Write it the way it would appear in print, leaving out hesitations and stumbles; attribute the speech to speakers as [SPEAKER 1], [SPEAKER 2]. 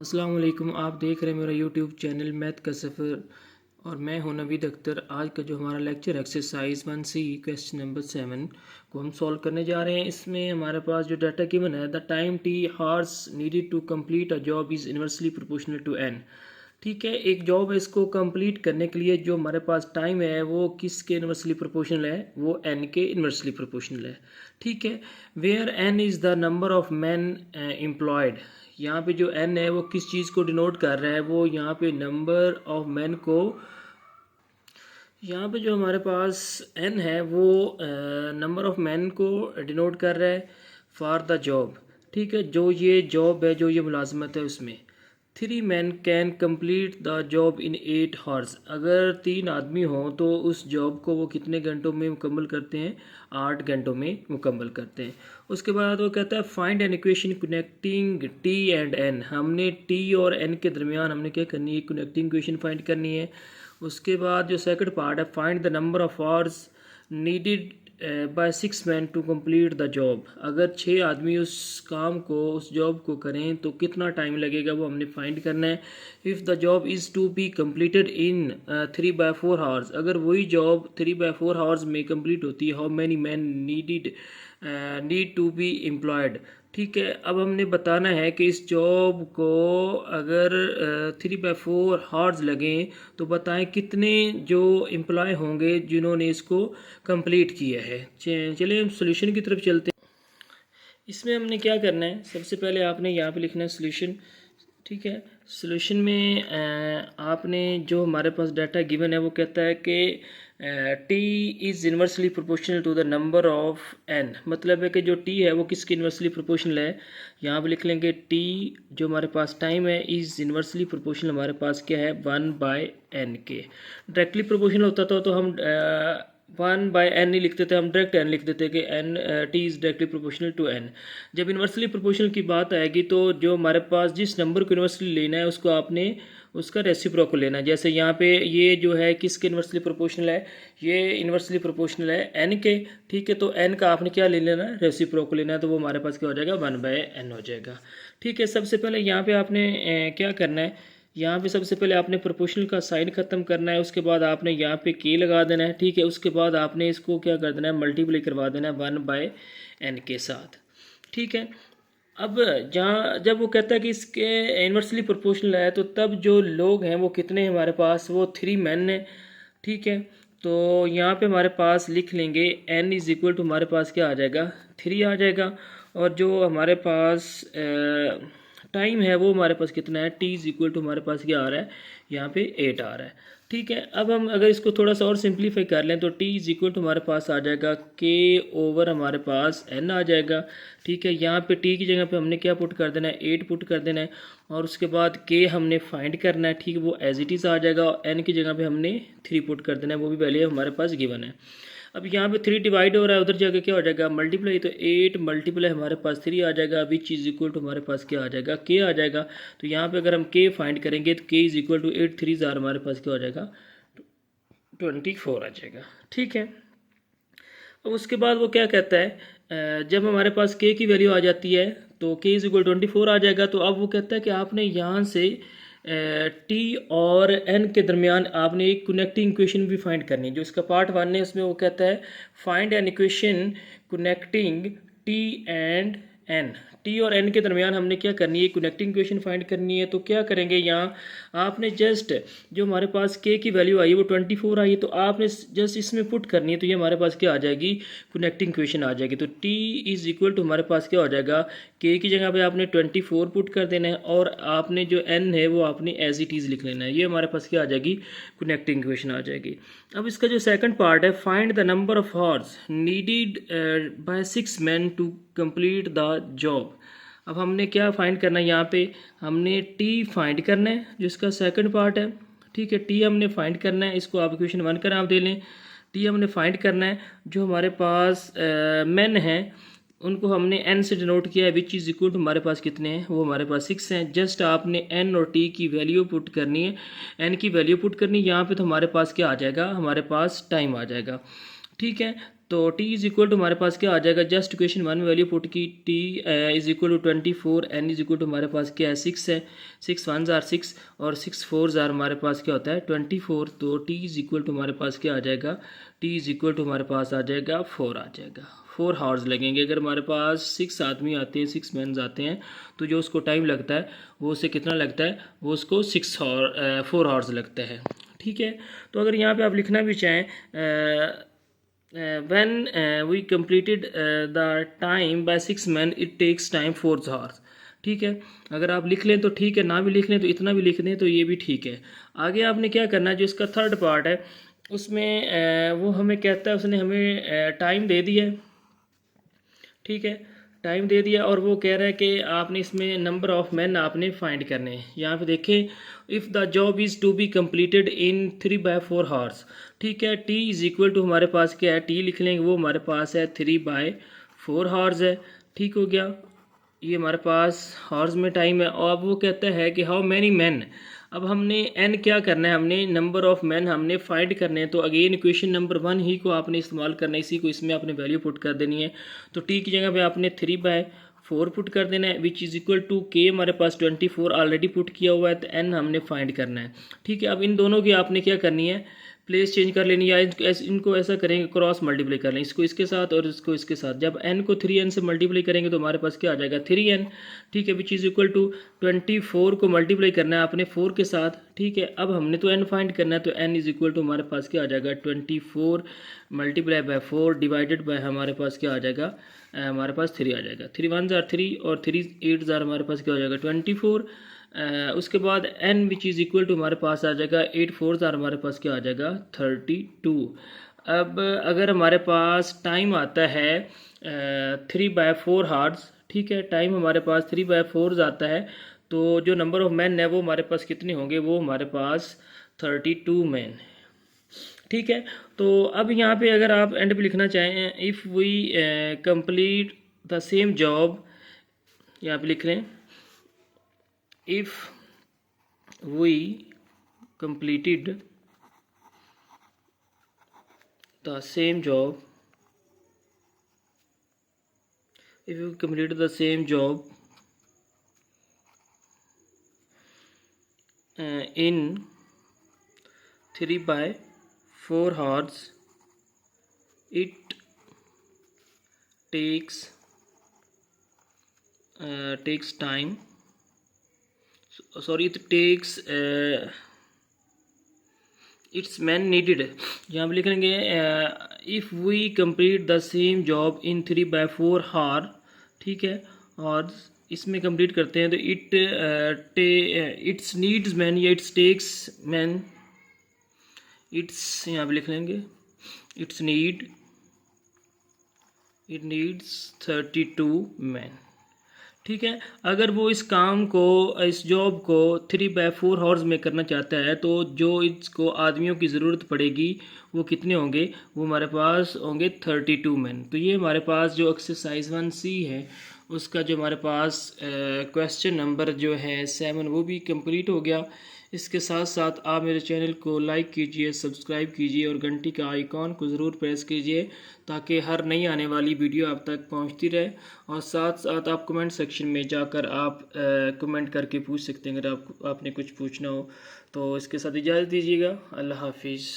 [SPEAKER 1] अस्सलाम वालेकुम। आप देख रहे हैं मेरा यूट्यूब चैनल मैथ का सफ़र और मैं हूं नवीद अख्तर। आज का जो हमारा lecture exercise 1C question number 7 को हम सॉल्व करने जा रहे हैं। इसमें हमारे पास जो डाटा गिवन है, the time T hours needed to complete a job is inversely proportional to n। ठीक है, एक जॉब है, इसको कंप्लीट करने के लिए जो हमारे पास टाइम है वो किसके इन्वर्सली प्रोपोर्शनल है? वो n के इन्वर्सली प्रोपोर्शनल है। ठीक है, where n is the number of man employed. यहाँ पे जो n है वो किस चीज़ को डिनोट कर रहा है? वो यहाँ पे नंबर ऑफ मैन को, यहाँ पे जो हमारे पास n है वो नंबर ऑफ मैन को डिनोट कर रहा है फॉर द जॉब। ठीक है, जो ये जॉब है, जो ये मुलाजमत है, उसमें 3 man can complete the job in 8 hours. अगर 3 आदमी हों तो उस जॉब को वो कितने घंटों में मुकम्मल करते हैं? 8 घंटों में मुकम्मल करते हैं। उसके बाद वो कहता है find an equation connecting T and N. हमने टी और एन के दरमियान हमने क्या करनी है? कनेक्टिंग इक्वेशन फाइंड करनी है। उसके बाद जो सेकंड पार्ट है, find the number of hours needed by 6 man to complete the job. अगर 6 आदमी उस काम को, उस जॉब को करें तो कितना टाइम लगेगा, वो हमने फाइंड करना है। If the job is to be completed in 3/4 hours. अगर वही जॉब 3/4 आवर्स में कंप्लीट होती है, how many man need to be employed. ठीक है, अब हमने बताना है कि इस जॉब को अगर 3/4 हार्स लगें तो बताएं कितने जो एम्प्लॉय होंगे जिन्होंने इसको कंप्लीट किया है। चलिए हम सॉल्यूशन की तरफ चलते हैं। इसमें हमने क्या करना है, सबसे पहले आपने यहाँ पे लिखना है सॉल्यूशन। ठीक है, सॉल्यूशन में आपने जो हमारे पास डाटा गिवन है वो कहता है कि T is inversely proportional to the number of N. मतलब है कि जो टी है वो किसकी इन्वर्सली प्रोपोर्शनल है? यहाँ पे लिख लेंगे टी, जो हमारे पास टाइम है, इज़ इन्वर्सली प्रोपोर्शनल हमारे पास क्या है? 1/n के। डायरेक्टली प्रोपोर्शनल होता था तो हम 1/n नहीं लिखते थे, हम डायरेक्ट n लिख देते कि n T is directly proportional to n। जब इन्वर्सली प्रोपोर्शनल की बात आएगी तो जो हमारे पास जिस नंबर को इन्वर्सली लेना है उसको आपने उसका रेसिप्रोकल लेना है। जैसे यहाँ पे ये जो है किसके इन्वर्सली प्रोपोर्शनल है? ये इन्वर्सली प्रोपोर्शनल है n के। ठीक है, तो n का आपने क्या ले लेना है? रेसिप्रोकल लेना है। तो वो हमारे पास क्या हो जाएगा? 1/n हो जाएगा। ठीक है, सबसे पहले यहाँ पे आपने क्या करना है? यहाँ पे सबसे पहले आपने प्रोपोर्शनल का साइन ख़त्म करना है। उसके बाद आपने यहाँ पे के लगा देना है। ठीक है, उसके बाद आपने इसको क्या कर देना है? मल्टीप्लाई करवा देना है 1/n के साथ। ठीक है, अब जहाँ जब वो कहता है कि इसके इन्वर्सली प्रोपोर्शनल है तो तब जो लोग हैं वो कितने हैं हमारे पास? वो 3 मैन है। ठीक है, तो यहाँ पे हमारे पास लिख लेंगे n इज़ इक्वल टू हमारे पास क्या आ जाएगा? 3 आ जाएगा। और जो हमारे पास टाइम है वो हमारे पास कितना है? t इज़ इक्वल टू हमारे पास क्या आ रहा है? यहाँ पे 8 आ रहा है। ठीक है, अब हम अगर इसको थोड़ा सा और सिंप्लीफाई कर लें तो t इज़ इक्वल टू हमारे पास आ जाएगा k ओवर हमारे पास n आ जाएगा। ठीक है, यहाँ पे t की जगह पे हमने क्या पुट कर देना है? 8 पुट कर देना है। और उसके बाद k हमने फाइंड करना है। ठीक है, वो एज इट इज़ आ जाएगा। और n की जगह पे हमने 3 पुट कर देना है, वो भी वैल्यू हमारे पास गिवन है। अब यहाँ पे 3 डिवाइड हो रहा है, उधर जाके क्या हो जाएगा? मल्टीप्लाई। तो 8 मल्टीप्लाई हमारे पास 3 आ जाएगा, विच इज़ इक्वल टू हमारे पास क्या आ जाएगा? k आ जाएगा। तो यहाँ पे अगर हम k फाइंड करेंगे तो k इज़ इक्वल टू 8 3 ज़ार हमारे पास क्या हो जाएगा? 24 आ जाएगा। ठीक है, अब उसके बाद वो क्या कहता है, जब हमारे पास k की वैल्यू आ जाती है तो k इज़ इक्वल 24 आ जाएगा। तो अब वो कहता है कि आपने यहाँ से t और n के दरमियान आपने एक कनेक्टिंग इक्वेशन भी फाइंड करनी है। जो इसका पार्ट 1 है उसमें वो कहता है find an equation connecting t and n। t और n के दरमियान हमने क्या करनी है? कनेक्टिंग इक्वेशन फाइंड करनी है। तो क्या करेंगे, यहाँ आपने जस्ट जो हमारे पास k की वैल्यू आई है वो 24 आई है, तो आपने जस्ट इसमें पुट करनी है। तो ये हमारे पास क्या आ जाएगी? कनेक्टिंग इक्वेशन आ जाएगी। तो t इज़ इक्वल टू हमारे पास क्या हो जाएगा? k की जगह पे आपने 24 पुट कर देना है और आपने जो n है वो आपने एज इट इज़ लिख लेना है। ये हमारे पास क्या आ जाएगी? कनेक्टिंग इक्वेशन आ जाएगी। अब इसका जो सेकंड पार्ट है, find the number of hours needed by 6 man to complete the job. अब हमने क्या फाइंड करना है? यहाँ पे हमने t फाइंड करना है, जो इसका सेकंड पार्ट है। ठीक है, t हमने फाइंड करना है। इसको आप इक्वेशन 1 कर आप दे लें। t हमने फाइंड करना है, जो हमारे पास मैन है उनको हमने n से डिनोट किया है, विच इज़ इक्वल टू हमारे पास कितने हैं? वो हमारे पास 6 हैं। जस्ट आपने n और t की वैल्यू पुट करनी है, n की वैल्यू पुट करनी है। यहाँ पे तो हमारे पास क्या आ जाएगा? हमारे पास टाइम आ जाएगा। ठीक है, तो t इज़ इक्वल टू हमारे पास क्या आ जाएगा, जस्ट इक्वेशन 1 में वैल्यू पुट की, t is equal to 24, n is equal to हमारे पास क्या है 6 है, 6 1s आर 6 और 6 4s आर हमारे पास क्या होता है 24। तो t इज़ इक्वल टू हमारे पास क्या आ जाएगा, t इज़ इक्वल टू हमारे पास आ जाएगा 4 आ जाएगा। 4 हावर्स लगेंगे। अगर हमारे पास 6 आदमी आते हैं, 6 मेंस आते हैं, तो जो उसको टाइम लगता है वो उसे कितना लगता है, वो उसको 4 हावर्स लगता है। ठीक है। तो अगर यहाँ पे आप लिखना भी चाहें when we completed the time by 6 men it takes time 4 hours। ठीक है। अगर आप लिख लें तो ठीक है, ना भी लिख लें तो इतना भी लिख दें तो ये भी ठीक है। आगे आपने क्या करना है, जो इसका थर्ड पार्ट है उसमें वो हमें कहता है, उसने हमें टाइम दे दिया है। ठीक है, टाइम दे दिया और वो कह रहा है कि आपने इसमें नंबर ऑफ़ मैन आपने फाइंड करने हैं। यहाँ पे देखें, if the job is to be completed in 3/4 hours. ठीक है, टी इज़ इक्वल टू हमारे पास क्या है, टी लिख लेंगे, वो हमारे पास है 3/4 हावर्स है। ठीक हो गया, ये हमारे पास हावर्स में टाइम है। और अब वो कहता है कि हाउ मैनी मैन, अब हमने एन क्या करना है, हमने नंबर ऑफ़ मैन हमने फाइंड करने हैं। तो अगेन इक्वेशन नंबर 1 ही को आपने इस्तेमाल करना है, इसी को इसमें आपने वैल्यू पुट कर देनी है। तो टी की जगह पे आपने 3/4 पुट कर देना है, विच इज़ इक्वल टू के हमारे पास 24 ऑलरेडी पुट किया हुआ है, तो एन हमने फाइंड करना है। ठीक है, अब इन दोनों की आपने क्या करनी है, प्लेस चेंज कर लेनी, या इनको ऐसा करेंगे क्रॉस मल्टीप्लाई कर लें, इसको इसके साथ और इसको इसके साथ। जब n को 3n से मल्टीप्लाई करेंगे तो हमारे पास क्या आ जाएगा 3n। ठीक है, विच इज़ इक्वल टू 24 को मल्टीप्लाई करना है आपने 4 के साथ। ठीक है, अब हमने तो n फाइंड करना है, तो n इज़ इक्वल टू हमारे पास क्या आ जाएगा 24 मल्टीप्लाई बाय 4 डिवाइडेड बाय हमारे पास क्या आ जाएगा, हमारे पास 3 आ जाएगा। 3 1s आर 3 और 3 8s आर हमारे पास क्या हो जाएगा 24। उसके बाद n which is equal to हमारे पास आ जाएगा 8 4s आर हमारे पास क्या आ जाएगा 32। अब अगर हमारे पास टाइम आता है 3/4 हावर्स, ठीक है, टाइम हमारे पास 3/4 आता है, तो जो नंबर ऑफ मैन है वो हमारे पास कितने होंगे, वो हमारे पास 32 मैन। ठीक है, तो अब यहाँ पे अगर आप एंड पे लिखना चाहें, if we complete the same job, यहाँ पे लिख लें, if we completed the same job, if we completed the same job in 3/4 hours, it takes time, sorry, it takes it's man needed. यहाँ पर लिख लेंगे if we complete the same job in 3/4 hour. ठीक है, और इसमें complete करते हैं तो इट्स नीड्स मैन या इट्स टेक्स मैन, इट्स यहाँ पे लिख लेंगे इट नीड्स 32 मैन। ठीक है, अगर वो इस काम को, इस जॉब को 3/4 हावर्स में करना चाहता है, तो जो इसको आदमियों की ज़रूरत पड़ेगी वो कितने होंगे, वो हमारे पास होंगे 32 मैन। तो ये हमारे पास जो एक्सरसाइज 1C है उसका जो हमारे पास क्वेश्चन नंबर जो है 7 वो भी कंप्लीट हो गया। इसके साथ साथ आप मेरे चैनल को लाइक कीजिए, सब्सक्राइब कीजिए और घंटी का आइकॉन को ज़रूर प्रेस कीजिए ताकि हर नई आने वाली वीडियो आप तक पहुंचती रहे। और साथ साथ आप कमेंट सेक्शन में जाकर आप कमेंट करके पूछ सकते हैं अगर आपने कुछ पूछना हो। तो इसके साथ इजाज़त दीजिएगा। अल्लाह हाफिज़।